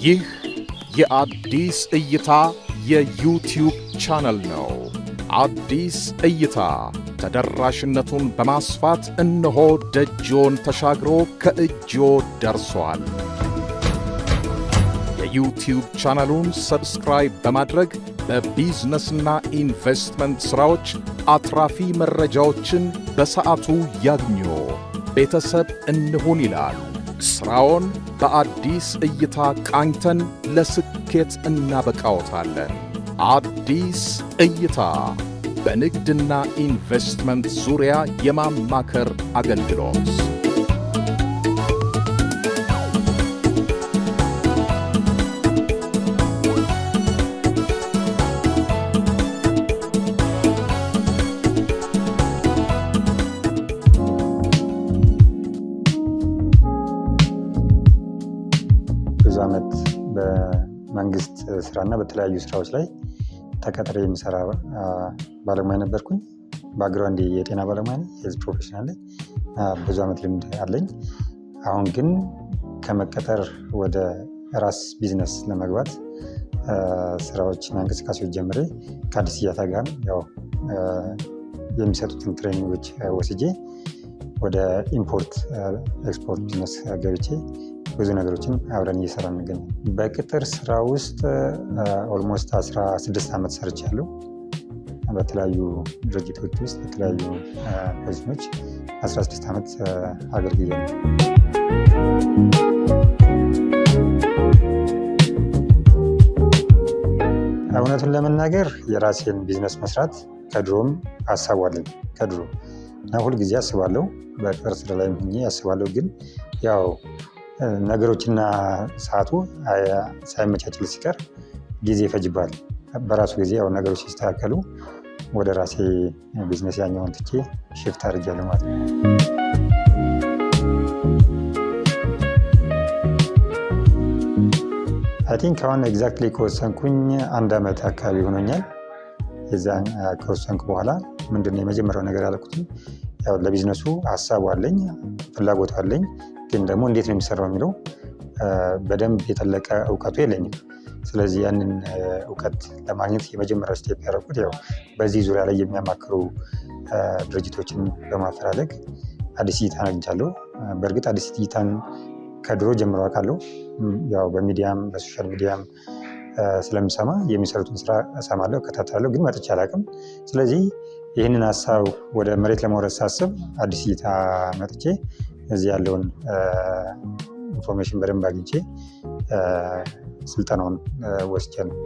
ይህ የአዲስ እይታ የዩቲዩብ ቻናል ነው። አዲስ እይታ ተደራሽነቱን በማስፋት እነሆ ደጅዎን ተሻግሮ ከእጅዎ ደርሷል። የዩቲዩብ ቻናሉን ሰብስክራይብ በማድረግ በቢዝነስና ኢንቨስትመንት ሥራዎች አትራፊ መረጃዎችን በሰዓቱ ያግኙ። ቤተሰብ እንሁን ይላል። ሥራውን በአዲስ እይታ ቃኝተን ለስኬት እናበቃዎታለን። አዲስ እይታ በንግድና ኢንቨስትመንት ዙሪያ የማማከር አገልግሎት። ብዙ ዓመት በመንግስት ስራና በተለያዩ ስራዎች ላይ ተቀጥሬ የሚሰራ ባለሙያ ነበርኩኝ። ባክግራውንድ የጤና ባለሙያ ነኝ፣ ሄልዝ ፕሮፌሽናል ነኝ። ብዙ ዓመት ልምድ አለኝ። አሁን ግን ከመቀጠር ወደ ራስ ቢዝነስ ለመግባት ስራዎችና እንቅስቃሴዎች ጀምሬ ከአዲስ እይታ ጋር የሚሰጡትን ትሬኒንጎች ወስጄ ወደ ኢምፖርት ኤክስፖርት ቢዝነስ ገብቼ ብዙ ነገሮችን አብረን እየሰራ እንገኛለን። በቅጥር ስራ ውስጥ ኦልሞስት 16 ዓመት ሰርቻለሁ። በተለያዩ ድርጅቶች ውስጥ በተለያዩ ፖዚሽኖች 16 ዓመት አገልግያለሁ። እውነቱን ለመናገር የራሴን ቢዝነስ መስራት ከድሮም ሀሳቡ አለኝ። ከድሮ እና ሁልጊዜ አስባለሁ፣ በቅጥር ስራ ላይ ሆኜ አስባለሁ። ግን ያው ነገሮችና ሰዓቱ ሳይመቻችል ሲቀር ጊዜ ይፈጅባል። በራሱ ጊዜ ያው ነገሮች ሲስተካከሉ ወደ ራሴ ቢዝነስ ያኛውን ትቼ ሽፍት አድርጌያለሁ ማለት ነው። አይ ቲንክ አሁን ኤግዛክትሊ ከወሰንኩኝ 1 ዓመት አካባቢ ሆኖኛል። የዛን ከወሰንኩ በኋላ ምንድነው የመጀመሪያው ነገር ያልኩትኝ ያው ለቢዝነሱ ሀሳቡ አለኝ፣ ፍላጎቱ አለኝ። ግን ደግሞ እንዴት ነው የሚሰራው የሚለው በደንብ የጠለቀ እውቀቱ የለኝም። ስለዚህ ያንን እውቀት ለማግኘት የመጀመሪያው ስቴፕ ያደረኩት ያው በዚህ ዙሪያ ላይ የሚያማክሩ ድርጅቶችን በማፈላለግ አዲስ እይታን አግኝቻለሁ። በእርግጥ አዲስ እይታን ከድሮ ጀምሮ አውቃለሁ። ያው በሚዲያም በሶሻል ሚዲያም ስለምሰማ የሚሰሩትን ስራ እሰማለሁ፣ እከታተላለሁ፣ ግን መጥቼ አላውቅም። ስለዚህ ይህንን ሀሳብ ወደ መሬት ለማውረድ ሳስብ አዲስ እይታ መጥቼ እዚህ ያለውን ኢንፎርሜሽን በደንብ አግኝቼ ስልጠናውን ወስጄ ነው።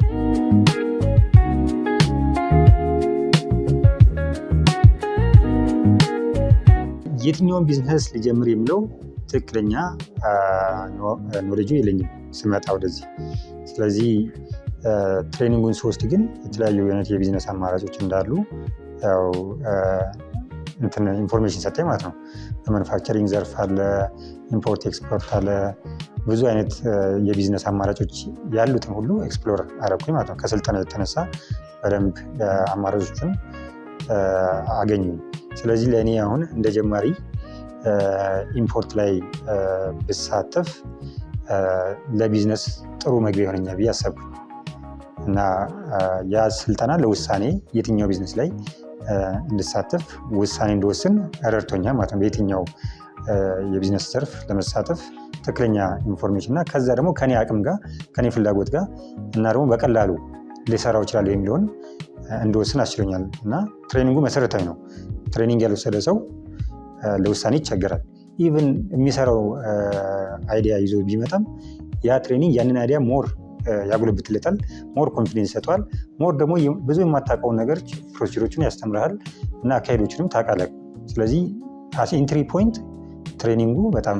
የትኛውን ቢዝነስ ሊጀምር የሚለው ትክክለኛ ኖሌጁ የለኝም ስመጣ ወደዚህ። ስለዚህ ትሬኒንጉን ስወስድ ግን የተለያዩ አይነት የቢዝነስ አማራጮች እንዳሉ ያው ኢንፎርሜሽን ሰጠኝ ማለት ነው። በማኑፋክቸሪንግ ዘርፍ አለ፣ ኢምፖርት ኤክስፖርት አለ፣ ብዙ አይነት የቢዝነስ አማራጮች ያሉትን ሁሉ ኤክስፕሎር አደረኩኝ ማለት ነው። ከስልጠና የተነሳ በደንብ አማራጮችን አገኙኝ። ስለዚህ ለእኔ አሁን እንደ ጀማሪ ኢምፖርት ላይ ብሳተፍ ለቢዝነስ ጥሩ መግቢያ ይሆነኛል ብዬ አሰብኩኝ እና ያ ስልጠና ለውሳኔ የትኛው ቢዝነስ ላይ እንድሳተፍ ውሳኔ እንድወስን ረድቶኛል ማለት ነው። በየትኛው የቢዝነስ ዘርፍ ለመሳተፍ ትክክለኛ ኢንፎርሜሽን እና ከዛ ደግሞ ከኔ አቅም ጋር ከኔ ፍላጎት ጋር እና ደግሞ በቀላሉ ሊሰራው ይችላል የሚለውን እንድወስን አስችሎኛል። እና ትሬኒንጉ መሰረታዊ ነው። ትሬኒንግ ያልወሰደ ሰው ለውሳኔ ይቸገራል። ኢቭን የሚሰራው አይዲያ ይዞ ቢመጣም ያ ትሬኒንግ ያንን አይዲያ ሞር ያጎለብትለታል፣ ሞር ኮንፊደንስ ይሰጠዋል። ሞር ደግሞ ብዙ የማታውቀውን ነገር ፕሮሲጀሮችን ያስተምርሃል እና አካሄዶችንም ታውቃለህ። ስለዚህ አስ ኢንትሪ ፖይንት ትሬኒንጉ በጣም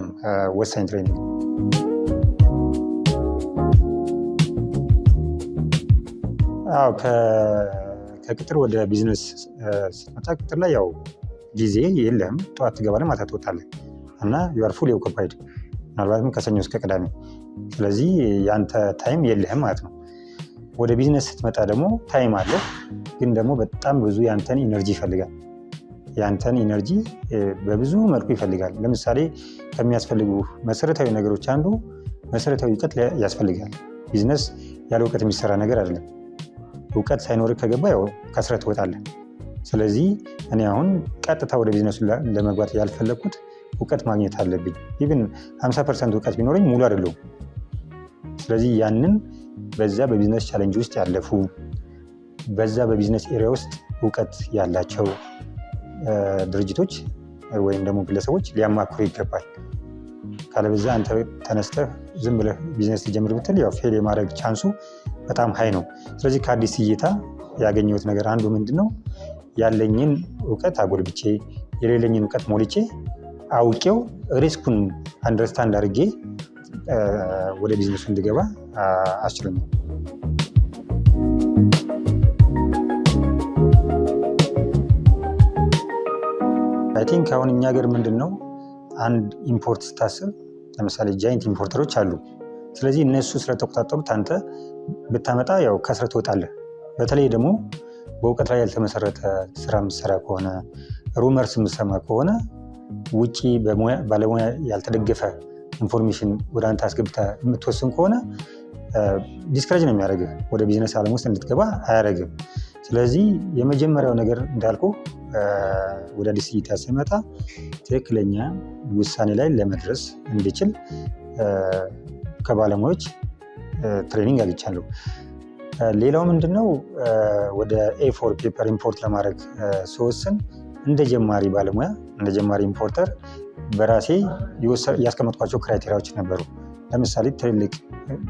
ወሳኝ ትሬኒንግ ነው። አዎ ከቅጥር ወደ ቢዝነስ ስትመጣ ቅጥር ላይ ያው ጊዜ የለም። ጠዋት ትገባለህ፣ ማታ ትወጣለህ እና ዩ አር ፉሊ ኦኩፓይድ ምናልባትም ከሰኞ እስከ ቅዳሜ። ስለዚህ ያንተ ታይም የለህም ማለት ነው። ወደ ቢዝነስ ስትመጣ ደግሞ ታይም አለ፣ ግን ደግሞ በጣም ብዙ ያንተን ኢነርጂ ይፈልጋል። ያንተን ኢነርጂ በብዙ መልኩ ይፈልጋል። ለምሳሌ ከሚያስፈልጉ መሰረታዊ ነገሮች አንዱ መሰረታዊ እውቀት ያስፈልጋል። ቢዝነስ ያለ እውቀት የሚሰራ ነገር አይደለም። እውቀት ሳይኖር ከገባ ያው ከስረት ትወጣለህ። ስለዚህ እኔ አሁን ቀጥታ ወደ ቢዝነሱ ለመግባት ያልፈለግኩት እውቀት ማግኘት አለብኝ። ኢቭን 50% እውቀት ቢኖረኝ ሙሉ አይደለሁም። ስለዚህ ያንን በዛ በቢዝነስ ቻሌንጅ ውስጥ ያለፉ በዛ በቢዝነስ ኤሪያ ውስጥ እውቀት ያላቸው ድርጅቶች ወይም ደግሞ ግለሰቦች ሊያማክሩ ይገባል። ካለበዛ አንተ ተነስተህ ዝም ብለህ ቢዝነስ ሊጀምር ብትል ያው ፌል የማድረግ ቻንሱ በጣም ሀይ ነው። ስለዚህ ከአዲስ እይታ ያገኘሁት ነገር አንዱ ምንድን ነው፣ ያለኝን እውቀት አጎልብቼ የሌለኝን እውቀት ሞልቼ አውቄው ሪስኩን አንደርስታንድ አድርጌ ወደ ቢዝነሱ እንድገባ አስችሎኛል። አይ ቲንክ አሁን እኛ ሀገር ምንድን ነው አንድ ኢምፖርት ስታስብ ለምሳሌ ጃይንት ኢምፖርተሮች አሉ። ስለዚህ እነሱ ስለተቆጣጠሩት አንተ ብታመጣ ያው ከስረ ትወጣለህ። በተለይ ደግሞ በእውቀት ላይ ያልተመሰረተ ስራ የምትሰራ ከሆነ ሩመርስ የምትሰማ ከሆነ ውጪ ባለሙያ ያልተደገፈ ኢንፎርሜሽን ወደ አንተ አስገብተህ የምትወስን ከሆነ ዲስከሬጅ ነው የሚያደርግህ። ወደ ቢዝነስ ዓለም ውስጥ እንድትገባ አያደርግም። ስለዚህ የመጀመሪያው ነገር እንዳልኩ ወደ አዲስ እይታ ስመጣ ትክክለኛ ውሳኔ ላይ ለመድረስ እንድችል ከባለሙያዎች ትሬኒንግ አግኝቻለሁ። ሌላው ምንድነው ወደ A4 ፔፐር ኢምፖርት ለማድረግ ስወስን እንደ ጀማሪ ባለሙያ እንደ ጀማሪ ኢምፖርተር በራሴ ያስቀመጥኳቸው ክራይቴሪያዎች ነበሩ። ለምሳሌ ትልልቅ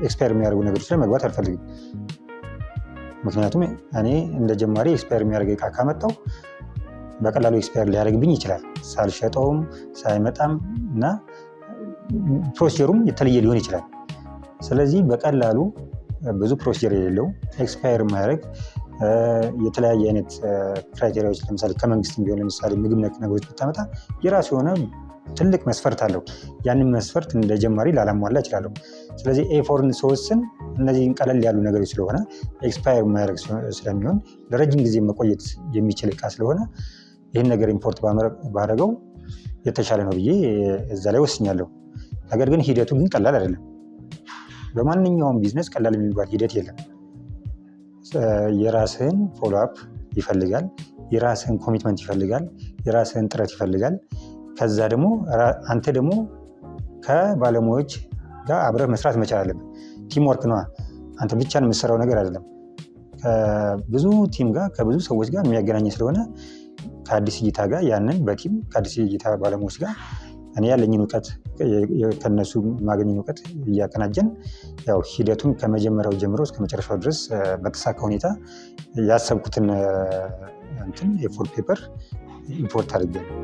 ኤክስፓየር የሚያደርጉ ነገሮች ላይ መግባት አልፈልግም። ምክንያቱም እኔ እንደ ጀማሪ ኤክስፓየር የሚያደርግ እቃ ካመጣው በቀላሉ ኤክስፓየር ሊያደርግብኝ ይችላል፣ ሳልሸጠውም ሳይመጣም እና ፕሮሲጀሩም የተለየ ሊሆን ይችላል። ስለዚህ በቀላሉ ብዙ ፕሮሲጀር የሌለው ኤክስፓየር የማያደርግ የተለያየ አይነት ክራይቴሪያዎች ለምሳሌ ከመንግስት ቢሆን ለምሳሌ ምግብ ነክ ነገሮች ብታመጣ የራሱ የሆነ ትልቅ መስፈርት አለው። ያንን መስፈርት እንደ ጀማሪ ላላሟላ እችላለሁ። ስለዚህ A4ን ስወስን እነዚህን ቀለል ያሉ ነገሮች ስለሆነ ኤክስፓየር የማያደርግ ስለሚሆን ለረጅም ጊዜ መቆየት የሚችል እቃ ስለሆነ ይህን ነገር ኢምፖርት ባደረገው የተሻለ ነው ብዬ እዛ ላይ ወስኛለሁ። ነገር ግን ሂደቱ ግን ቀላል አይደለም። በማንኛውም ቢዝነስ ቀላል የሚባል ሂደት የለም። የራስህን ፎሎ አፕ ይፈልጋል፣ የራስህን ኮሚትመንት ይፈልጋል፣ የራስህን ጥረት ይፈልጋል። ከዛ ደግሞ አንተ ደግሞ ከባለሙያዎች ጋር አብረህ መስራት መቻል አለብን። ቲም ወርክ ነዋ። አንተ ብቻን የምትሰራው ነገር አይደለም። ከብዙ ቲም ጋር ከብዙ ሰዎች ጋር የሚያገናኝ ስለሆነ ከአዲስ እይታ ጋር ያንን በቲም ከአዲስ እይታ ባለሙያዎች ጋር እኔ ያለኝን እውቀት ከነሱ የማገኘን እውቀት እያቀናጀን ያው ሂደቱን ከመጀመሪያው ጀምሮ እስከ መጨረሻው ድረስ በተሳካ ሁኔታ ያሰብኩትን A4 ፔፐር ኢምፖርት አድርጌያለሁ።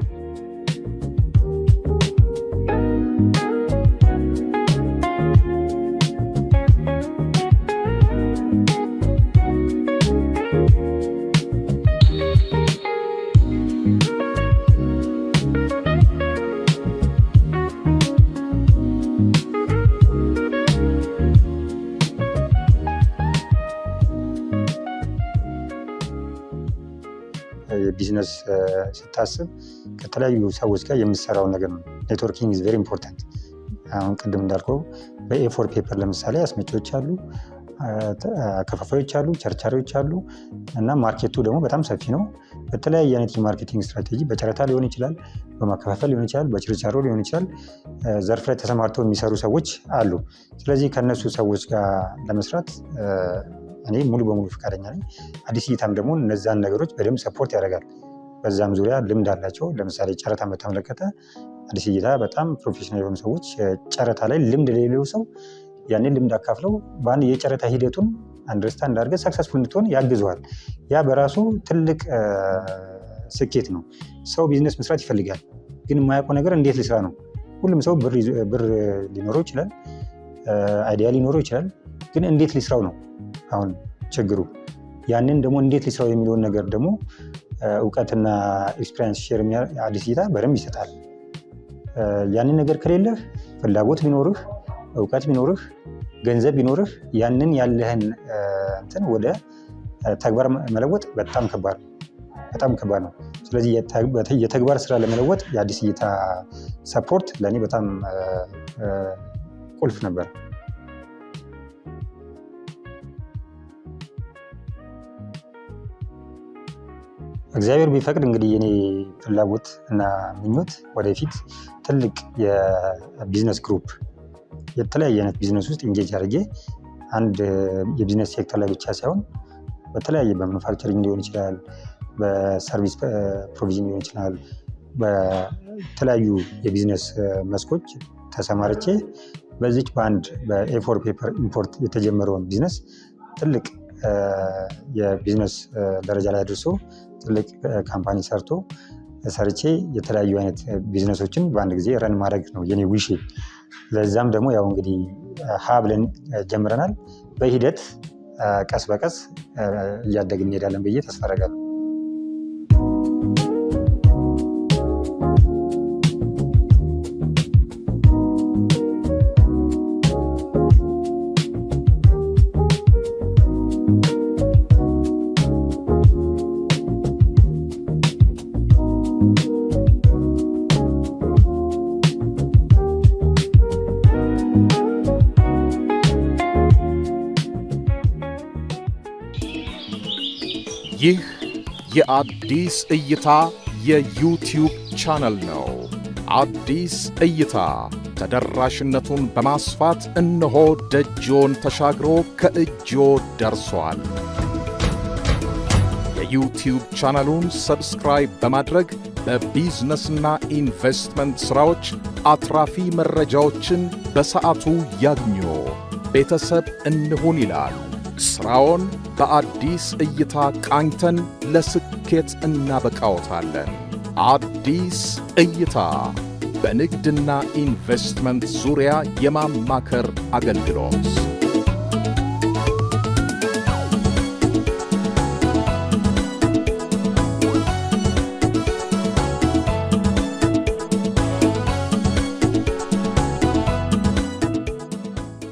ቢዝነስ ስታስብ ከተለያዩ ሰዎች ጋር የምትሰራው ነገር ነው። ኔትወርኪንግ ኢዝ ቬሪ ኢምፖርታንት። አሁን ቅድም እንዳልከው በA4 ፔፐር ለምሳሌ አስመጪዎች አሉ፣ አከፋፋዮች አሉ፣ ቸርቻሪዎች አሉ እና ማርኬቱ ደግሞ በጣም ሰፊ ነው። በተለያየ አይነት የማርኬቲንግ ስትራቴጂ በጨረታ ሊሆን ይችላል፣ በማከፋፈል ሊሆን ይችላል፣ በችርቻሮ ሊሆን ይችላል። ዘርፍ ላይ ተሰማርተው የሚሰሩ ሰዎች አሉ። ስለዚህ ከነሱ ሰዎች ጋር ለመስራት እኔ ሙሉ በሙሉ ፈቃደኛ ነኝ። አዲስ እይታም ደግሞ እነዛን ነገሮች በደንብ ሰፖርት ያደርጋል። በዛም ዙሪያ ልምድ አላቸው። ለምሳሌ ጨረታን በተመለከተ አዲስ እይታ በጣም ፕሮፌሽናል የሆኑ ሰዎች ጨረታ ላይ ልምድ የሌለው ሰው ያንን ልምድ አካፍለው በአንድ የጨረታ ሂደቱን አንደርስታንድ አድርገህ ሰክሰስፉል እንድትሆን ያግዘዋል። ያ በራሱ ትልቅ ስኬት ነው። ሰው ቢዝነስ መስራት ይፈልጋል፣ ግን የማያውቀው ነገር እንዴት ልስራ ነው። ሁሉም ሰው ብር ሊኖረው ይችላል፣ አይዲያ ሊኖረው ይችላል፣ ግን እንዴት ልስራው ነው አሁን ችግሩ። ያንን ደግሞ እንዴት ሊስራው የሚለውን ነገር ደግሞ እውቀትና ኤክስፔሪንስ ሼር አዲስ እይታ በደንብ ይሰጣል። ያንን ነገር ከሌለህ ፍላጎት ቢኖርህ እውቀት ቢኖርህ ገንዘብ ቢኖርህ ያንን ያለህን ወደ ተግባር መለወጥ በጣም ከባድ ነው። ስለዚህ የተግባር ስራ ለመለወጥ የአዲስ እይታ ሰፖርት ለእኔ በጣም ቁልፍ ነበር። እግዚአብሔር ቢፈቅድ እንግዲህ የኔ ፍላጎት እና ምኞት ወደፊት ትልቅ የቢዝነስ ግሩፕ የተለያየ አይነት ቢዝነስ ውስጥ ኢንጌጅ አድርጌ አንድ የቢዝነስ ሴክተር ላይ ብቻ ሳይሆን በተለያየ በማኑፋክቸሪንግ ሊሆን ይችላል፣ በሰርቪስ ፕሮቪዥን ሊሆን ይችላል፣ በተለያዩ የቢዝነስ መስኮች ተሰማርቼ በዚች በአንድ በኤ4 ፔፐር ኢምፖርት የተጀመረውን ቢዝነስ ትልቅ የቢዝነስ ደረጃ ላይ አድርሶ ትልቅ ካምፓኒ ሰርቼ የተለያዩ አይነት ቢዝነሶችን በአንድ ጊዜ ረን ማድረግ ነው የኔ ዊሽ። ለዛም ደግሞ ያው እንግዲህ ሀ ብለን ጀምረናል። በሂደት ቀስ በቀስ እያደግን እንሄዳለን ብዬ ተስፋ አደርጋለሁ። ይህ የአዲስ እይታ የዩቲዩብ ቻናል ነው። አዲስ እይታ ተደራሽነቱን በማስፋት እነሆ ደጅዎን ተሻግሮ ከእጅዎ ደርሷል። የዩቲዩብ ቻናሉን ሰብስክራይብ በማድረግ በቢዝነስና ኢንቨስትመንት ሥራዎች አትራፊ መረጃዎችን በሰዓቱ ያግኙ። ቤተሰብ እንሁን ይላል። ሥራውን በአዲስ እይታ ቃኝተን ለስኬት እናበቃዎታለን። አዲስ እይታ በንግድና ኢንቨስትመንት ዙሪያ የማማከር አገልግሎት